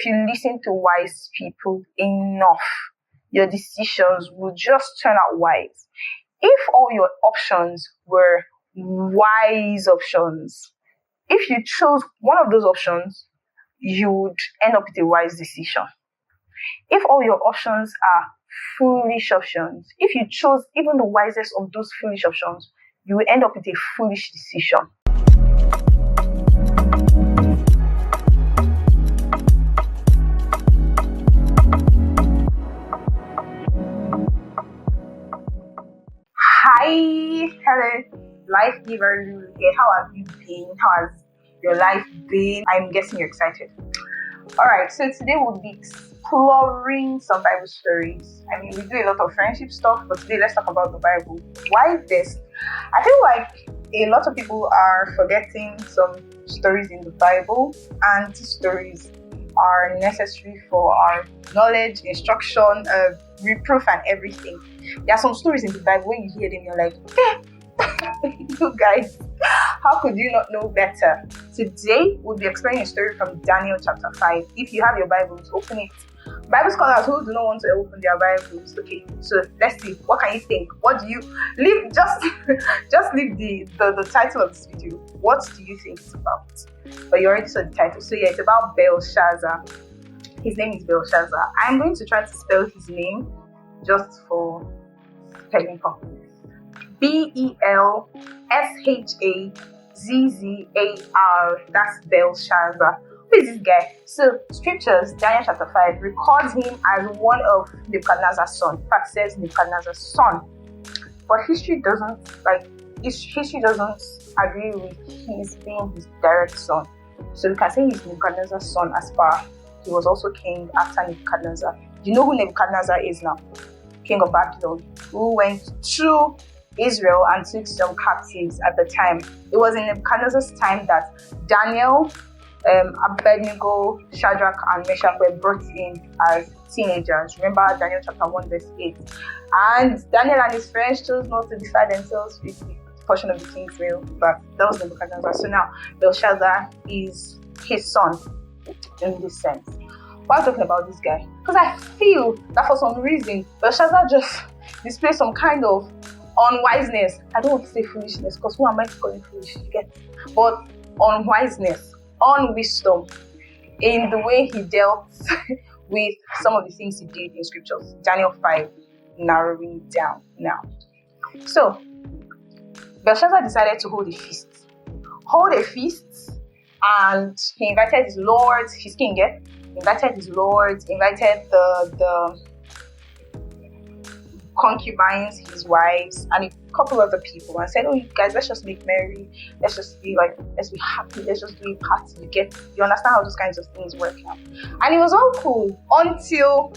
if you listen to wise people enough, your decisions will just turn out wise. If all your options were wise options, if you chose one of those options, you would end up with a wise decision. If all your options are foolish options, if you chose even the wisest of those foolish options, you will end up with a foolish decision. Hi, hello, life giver Lulu here. How have you been? How has your life been? I'm guessing you're excited. Alright, so today we'll be exploring some Bible stories. I mean, we do a lot of friendship stuff, but today let's talk about the Bible. Why this? I feel like a lot of people are forgetting some stories in the Bible, and these stories are necessary for our knowledge, instruction, reproof, and everything. There are some stories in the Bible, when you hear them, you're like, you guys, how could you not know better? Today, we'll be exploring a story from Daniel chapter 5. If you have your Bibles, open it. Bible scholars who do not want to open their Bibles, okay, so let's see, what can you think? What do you, leave, just leave the title of this video. What do you think it's about? But you already saw the title. So yeah, it's about Belshazzar. His name is Belshazzar. I'm going to try to spell his name just for spelling purposes. Belshazzar. That's Belshazzar. Who is this guy? So scriptures, Daniel chapter 5, records him as one of Nebuchadnezzar's son. In fact, says Nebuchadnezzar's son. But history doesn't agree with his being his direct son. So we can say he's Nebuchadnezzar's son as far. He was also king after Nebuchadnezzar. Do you know who Nebuchadnezzar is now? King of Babylon, who went through Israel and took some captives at the time. It was in Nebuchadnezzar's time that Daniel, Abednego, Shadrach, and Meshach were brought in as teenagers. Remember Daniel chapter 1 verse 8. And Daniel and his friends chose not to defile themselves with the portion of the king's meal, but that was Nebuchadnezzar. So now Belshazzar is his son in this sense. Why am I talking about this guy? Because I feel that for some reason Belshazzar just displays some kind of unwiseness. I don't want to say foolishness, because who am I to call him foolish? You get? But unwiseness, unwisdom in the way he dealt with some of the things he did in scriptures. Daniel 5 narrowing down now. So Belshazzar decided to hold a feast. And he invited his lords, his king, yeah? Invited his lords, invited the concubines, his wives, and a couple other people, and said, "Oh, you guys, let's just make merry. Let's be happy. Let's just do a party." You understand how those kinds of things work now? And it was all cool until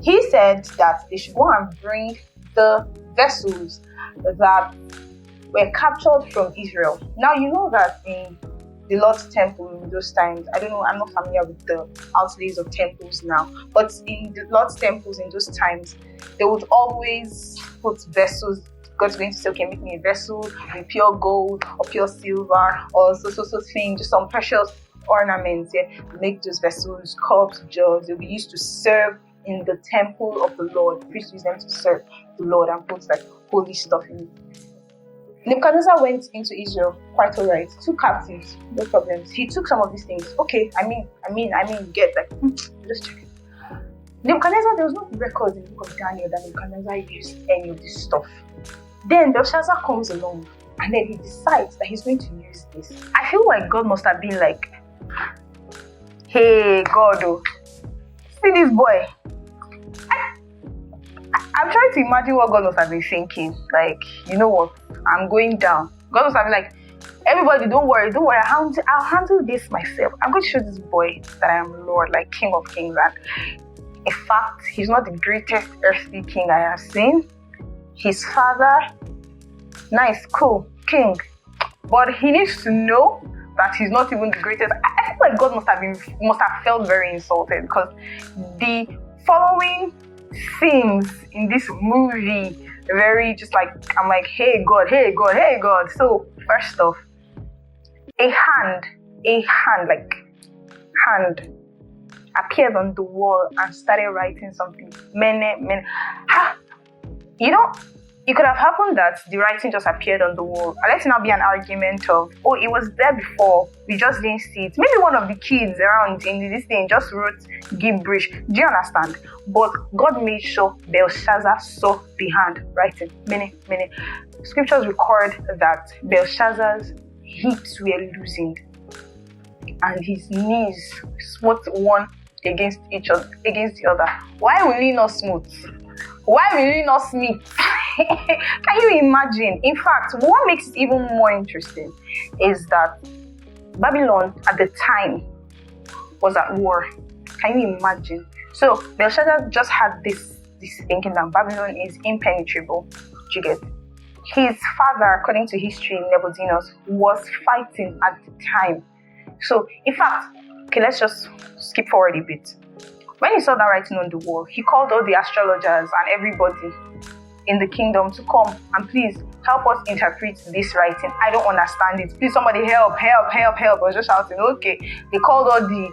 he said that they should go and bring the vessels that were captured from Israel. Now you know that in the Lord's temple in those times, I don't know, I'm not familiar with the outlays of temples now, but in the Lord's temples in those times, they would always put vessels. God's going to say, okay, make me a vessel with pure gold or pure silver or so thing, just some precious ornaments. Yeah, make those vessels, cups, jugs. They'll be used to serve in the temple of the Lord. Priests use them to serve the Lord and put like holy stuff in it. Nebuchadnezzar went into Israel quite alright, took captives, no problems. He took some of these things. Okay, I mean, get like, just check it. Nebuchadnezzar, there was no record in the book of Daniel that Nebuchadnezzar used any of this stuff. Then Belshazzar comes along and then he decides that he's going to use this. I feel like God must have been like, hey, God, see this boy. I'm trying to imagine what God must have been thinking. Like, you know what? I'm going down. God must have been like, everybody, don't worry. I'll handle this myself. I'm going to show this boy that I am Lord, like King of Kings. And in fact, he's not the greatest earthly king I have seen. His father, nice, cool, king. But he needs to know that he's not even the greatest. I feel like God must have felt very insulted, because the following scenes in this movie very just like, I'm like, hey God. So first off, a hand appeared on the wall and started writing something. Mene. You know, it could have happened that the writing just appeared on the wall. And let it not be an argument of, oh, it was there before, we just didn't see it. Maybe one of the kids around in this thing just wrote gibberish. Do you understand? But God made sure Belshazzar saw the hand writing. Mene. Scriptures record that Belshazzar's hips were loosened and his knees smote one against the other. Why will he not smooth? Why will he not smith? Can you imagine? In fact, what makes it even more interesting is that Babylon at the time was at war. Can you imagine? So Belshazzar just had this thinking that Babylon is impenetrable. Do you get? His father, according to history, Nebuchadnezzar, was fighting at the time. So, in fact, okay, let's just skip forward a bit. When he saw that writing on the wall, he called all the astrologers and everybody in the kingdom to come and please help us interpret this writing. I don't understand it. Please, somebody help. I was just shouting, okay. They called all the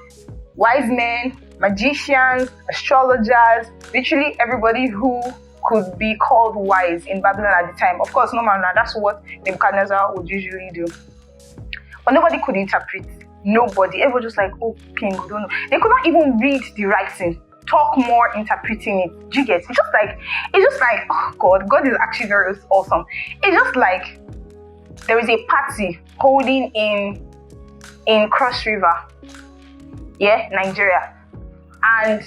wise men, magicians, astrologers, literally everybody who could be called wise in Babylon at the time. Of course, no man, that's what Nebuchadnezzar would usually do. But nobody could interpret. Nobody. Everyone was just like, oh, king, we don't know. They could not even read the writing. Talk more interpreting it. Do you get? It's just like, oh God is actually very awesome. It's just like there is a party holding in Cross River, Nigeria, and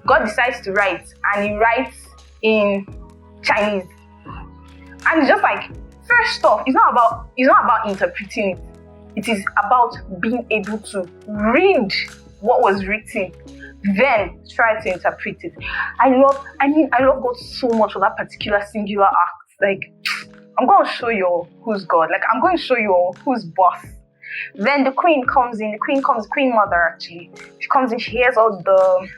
God decides to write, and he writes in Chinese, and it's just like, first off, it's not about interpreting it. It is about being able to read what was written, then try to interpret it. I love God so much for that particular singular act. Like, I'm going to show you who's God. Like, I'm going to show you who's boss. Then the queen comes in. The queen mother, actually. She comes in, she hears all the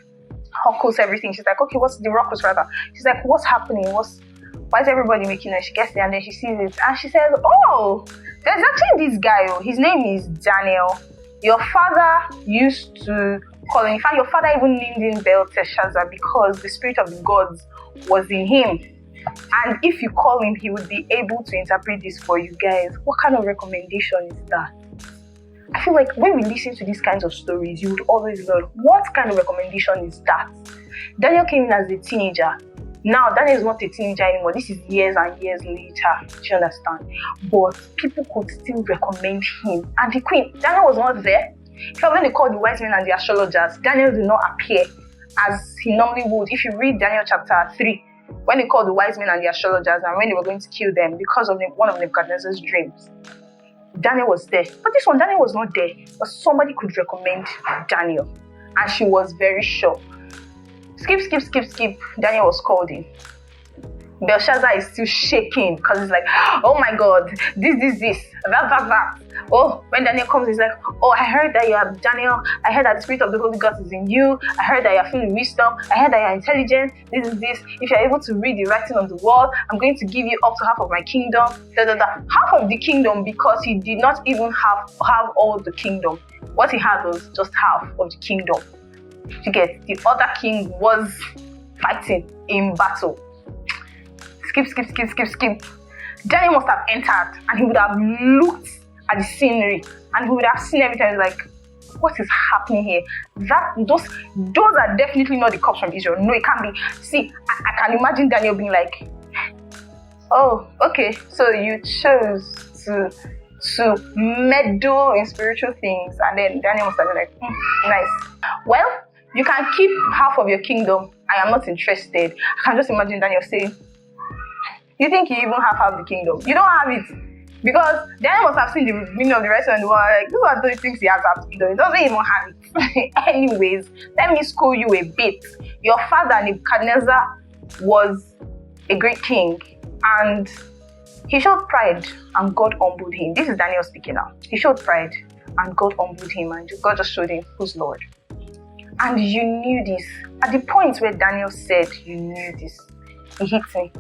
huckles, everything. She's like, okay, what's the ruckus rather? She's like, what's happening? Why is everybody making noise? She gets there and then she sees it. And she says, oh, there's actually this guy. His name is Daniel. Your father used to call him. In fact, your father even named him Belshazzar because the spirit of the gods was in him. And if you call him, he would be able to interpret this for you guys. What kind of recommendation is that? I feel like when we listen to these kinds of stories, you would always learn, what kind of recommendation is that? Daniel came in as a teenager. Now, Daniel is not a teenager anymore. This is years and years later. Do you understand? But people could still recommend him. And the queen, Daniel was not there. So when they called the wise men and the astrologers, Daniel did not appear as he normally would. If you read Daniel chapter 3, when they called the wise men and the astrologers and when they were going to kill them because of one of Nebuchadnezzar's dreams, Daniel was there. But this one, Daniel was not there. But somebody could recommend Daniel. And she was very sure. Skip. Daniel was called in. Belshazzar is still shaking because he's like, oh my God, this, that. Oh, when Daniel comes, he's like, oh, I heard that you are Daniel. I heard that the spirit of the Holy Ghost is in you. I heard that you are feeling wisdom. I heard that you are intelligent. This. If you are able to read the writing on the wall, I'm going to give you up to half of my kingdom. Half of the kingdom, because he did not even have all the kingdom. What he had was just half of the kingdom. You get, the other king was fighting in battle. Skip. Daniel must have entered and he would have looked at the scenery and he would have seen everything. He's like, what is happening here? Those are definitely not the cops from Israel. No, it can't be. See, I can imagine Daniel being like, oh, okay, so you chose to meddle in spiritual things. And then Daniel must have been like, nice. Well, you can keep half of your kingdom. I am not interested. I can just imagine Daniel saying, you think you even have half the kingdom? You don't have it. Because Daniel must have seen the meaning of the rest of the world. Like, these are the things he has half the kingdom. He doesn't even have it. Anyways, let me school you a bit. Your father, Nebuchadnezzar, was a great king. And he showed pride and God humbled him. This is Daniel speaking now. He showed pride and God humbled him. And God just showed him who's Lord. And you knew this. At the point where Daniel said you knew this, it hit me.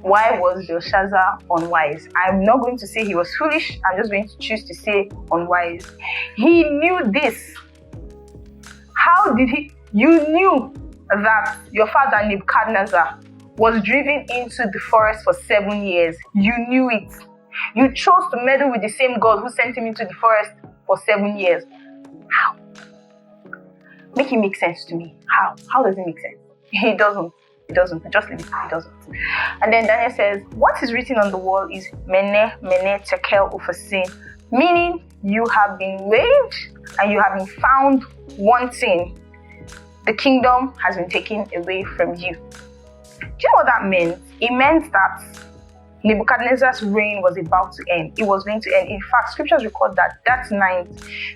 Why was Belshazzar unwise? I'm not going to say he was foolish. I'm just going to choose to say unwise. He knew this. How did he? You knew that your father Nebuchadnezzar was driven into the forest for 7 years. You knew it. You chose to meddle with the same God who sent him into the forest for 7 years. How? Make it make sense to me. How? How does it make sense? It doesn't. It doesn't. Just leave it. It doesn't. And then Daniel says, what is written on the wall is Mene, Mene, Tekel, Upharsin, meaning you have been weighed and you have been found wanting. The kingdom has been taken away from you. Do you know what that meant? It meant that Nebuchadnezzar's reign was about to end. It was going to end. In fact, scriptures record that night,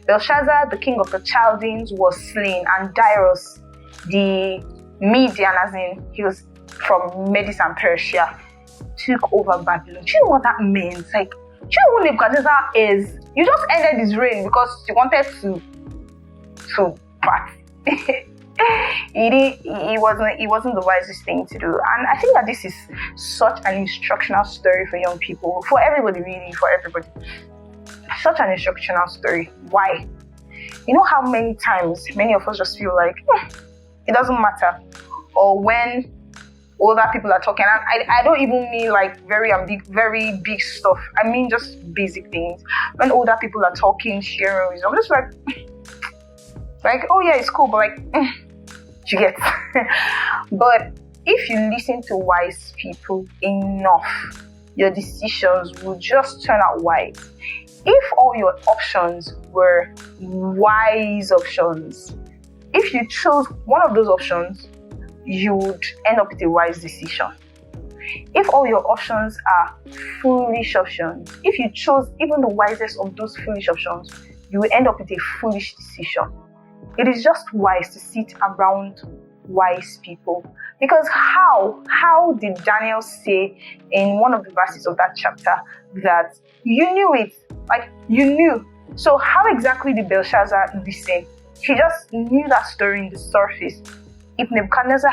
Belshazzar, the king of the Chaldeans, was slain, and Darius, the Median, as in he was from Medes and Persia, took over Babylon. Do you know what that means? Like, do you know who Nebuchadnezzar is? You just ended his reign because you wanted to party. It wasn't the wisest thing to do. And I think that this is such an instructional story for young people, for everybody, really, for everybody. Such an instructional story. Why? You know how many times many of us just feel like it doesn't matter, or when older people are talking, and I don't even mean like very big stuff. I mean just basic things. When older people are talking, sharing wisdom, I'm just like, oh yeah, it's cool, but like, you get. But if you listen to wise people enough, your decisions will just turn out wise. If all your options were wise options, if you chose one of those options, you would end up with a wise decision. If all your options are foolish options, if you chose even the wisest of those foolish options, you will end up with a foolish decision. It is just wise to sit around wise people. Because how did Daniel say in one of the verses of that chapter that you knew it? Like, you knew. So how exactly did Belshazzar listen? He just knew that story in the surface. If Nebuchadnezzar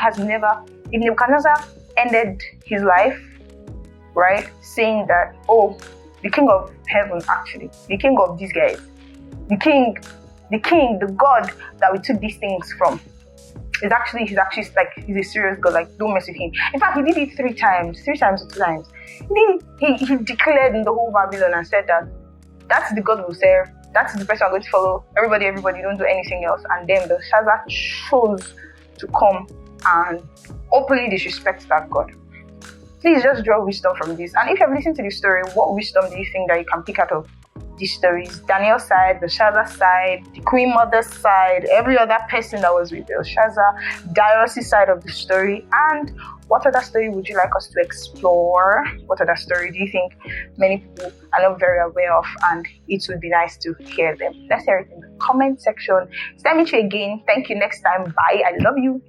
ended his life, right, saying that, oh, the king of heaven, actually, the king of these guys, the king, the God that we took these things from, he's actually like, he's a serious God, like, don't mess with him. In fact, he did it three times or two times. He declared in the whole Babylon and said that that's the God we'll serve, that's the person I'm going to follow, everybody, don't do anything else. And then Belshazzar chose to come and openly disrespect that God. Please just draw wisdom from this. And if you've listened to this story, what wisdom do you think that you can pick out of these stories? Daniel's side, Belshazzar's side, the Queen Mother's side, every other person that was with Belshazzar, Darius' side of the story, and what other story would you like us to explore? What other story do you think many people are not very aware of, and it would be nice to hear them? Let's hear it in the comment section. So let me meet you again. Thank you next time. Bye. I love you.